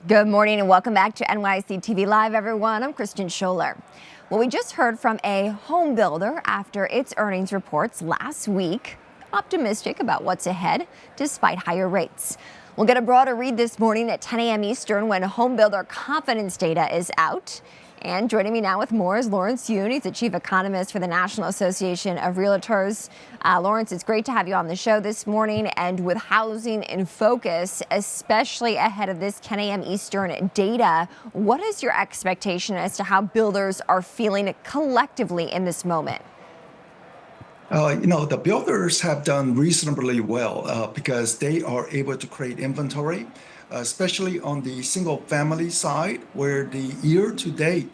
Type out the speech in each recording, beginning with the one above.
Good morning and welcome back to NYSE TV Live, everyone. I'm Kristen Scholler. Well, we just heard from a home builder after its earnings reports last week, optimistic about what's ahead despite higher rates. We'll get a broader read this morning at 10 a.m. Eastern when home builder confidence data is out. And joining me now with more is Lawrence Yoon. He's the chief economist for the National Association of Realtors. Lawrence, it's great to have you on the show this morning. And with housing in focus, especially ahead of this 10 a.m. Eastern data, what is your expectation as to how builders are feeling collectively in this moment? The builders have done reasonably well because they are able to create inventory, especially on the single family side, where the year-to-date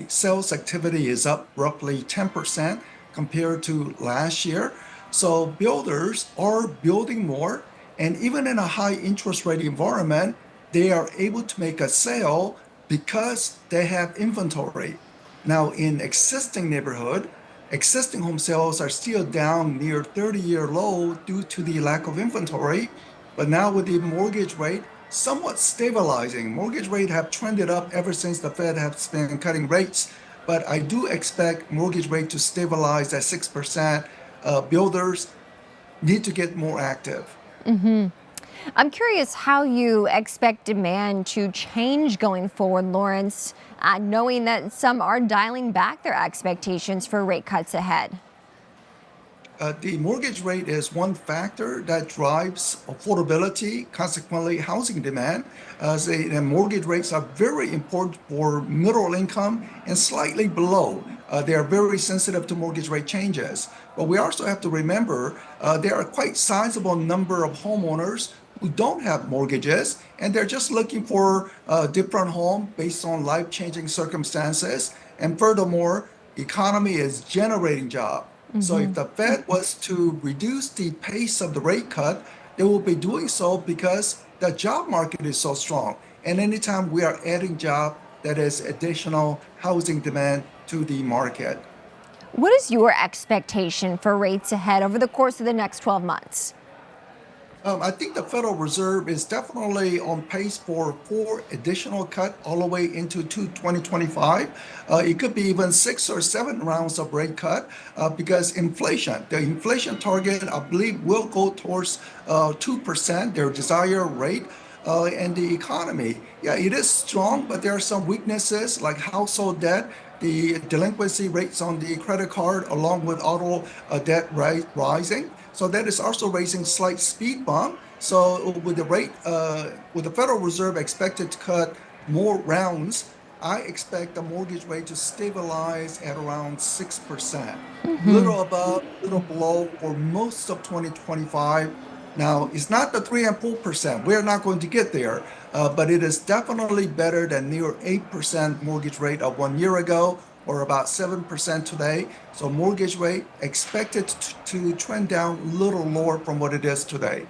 sales activity is up roughly 10% compared to last year. So builders are building more, and even in a high interest rate environment, they are able to make a sale because they have inventory. Now, in existing home sales are still down near 30-year low due to the lack of inventory. But now with the mortgage rate somewhat stabilizing, mortgage rate have trended up ever since the Fed has been cutting rates. But I do expect mortgage rate to stabilize at 6%. Builders need to get more active. I'm curious how you expect demand to change going forward, Lawrence, knowing that some are dialing back their expectations for rate cuts ahead. The mortgage rate is one factor that drives affordability, consequently housing demand. The mortgage rates are very important for middle income and slightly below. They are very sensitive to mortgage rate changes. But we also have to remember there are quite sizable number of homeowners who don't have mortgages, and they're just looking for a different home based on life-changing circumstances. And furthermore, economy is generating jobs. So if the Fed was to reduce the pace of the rate cut, they will be doing so because the job market is so strong. And anytime we are adding job, that is additional housing demand to the market. What is your expectation for rates ahead over the course of the next 12 months? I think the Federal Reserve is definitely on pace for 4 additional cuts all the way into 2025. It could be even 6 or 7 rounds of rate cut because the inflation target, I believe, will go towards 2%, their desired rate. And the economy, yeah, it is strong, but there are some weaknesses like household debt, the delinquency rates on the credit card, along with auto debt rising. So that is also raising slight speed bump. So with the Federal Reserve expected to cut more rounds, I expect the mortgage rate to stabilize at around 6%, little above, little below for most of 2025. Now, it's not the 3 and 4%. We're not going to get there, but it is definitely better than near 8% mortgage rate of 1 year ago, or about 7% today. So mortgage rate expected to trend down a little lower from what it is today.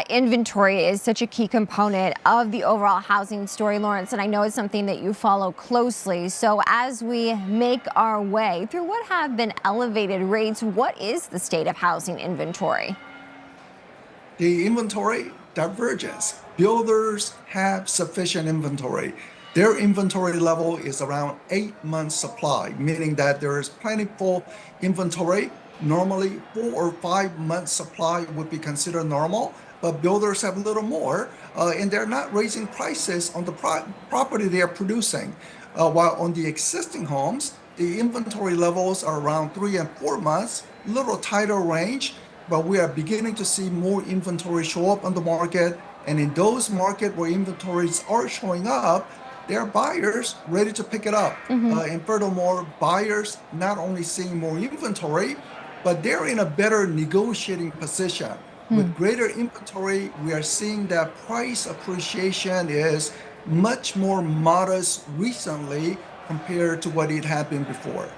Inventory is such a key component of the overall housing story, Lawrence, and I know it's something that you follow closely. So as we make our way through what have been elevated rates, what is the state of housing inventory? The inventory divergence. Builders have sufficient inventory. Their inventory level is around 8 months supply, meaning that there is plentiful inventory. Normally, 4 or 5 months supply would be considered normal, but builders have a little more, and they're not raising prices on the property they are producing. While on the existing homes, the inventory levels are around 3 and 4 months, little tighter range, but we are beginning to see more inventory show up on the market. And in those markets where inventories are showing up, there are buyers ready to pick it up. And furthermore, buyers not only seeing more inventory, but they're in a better negotiating position. With greater inventory, we are seeing that price appreciation is much more modest recently compared to what it had been before.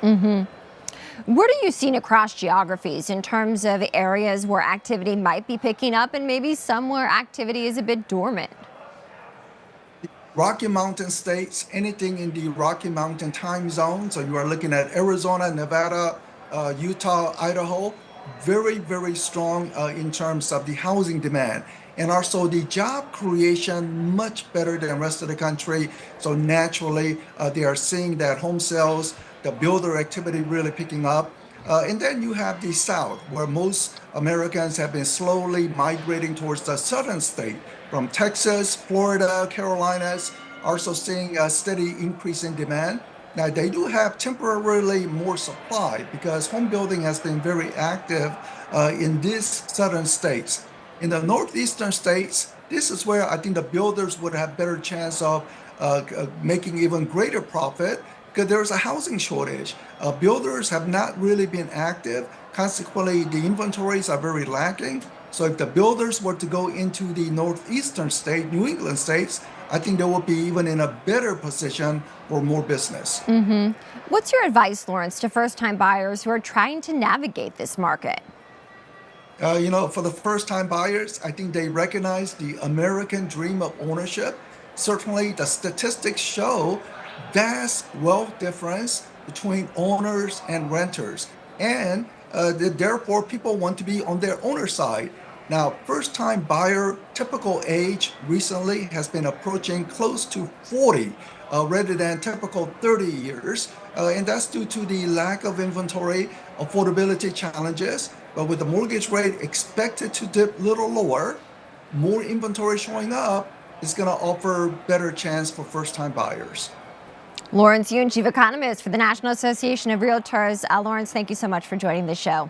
What are you seeing across geographies in terms of areas where activity might be picking up and maybe some where activity is a bit dormant? Rocky Mountain states, anything in the Rocky Mountain time zone. So you are looking at Arizona, Nevada, Utah, Idaho, very, very strong in terms of the housing demand. and also the job creation much better than the rest of the country. So naturally, they are seeing that home sales, the builder activity really picking up. And then you have the South, where most Americans have been slowly migrating towards the southern state, from Texas, Florida, Carolinas, also seeing a steady increase in demand. Now, they do have temporarily more supply because home building has been very active in these southern states. In the northeastern states, this is where I think the builders would have better chance of making even greater profit because there's a housing shortage. Builders have not really been active. Consequently, the inventories are very lacking. So if the builders were to go into the northeastern state, New England states, I think they will be even in a better position for more business. What's your advice, Lawrence, to first-time buyers who are trying to navigate this market? For the first time buyers, I think they recognize the American dream of ownership. Certainly, the statistics show vast wealth difference between owners and renters. And therefore, people want to be on their owner side. Now, first time buyer typical age recently has been approaching close to 40 rather than typical 30 years. And that's due to the lack of inventory, affordability challenges. But with the mortgage rate expected to dip a little lower, more inventory showing up is going to offer better chance for first-time buyers. Lawrence Yun, Chief Economist for the National Association of Realtors. Lawrence, thank you so much for joining the show.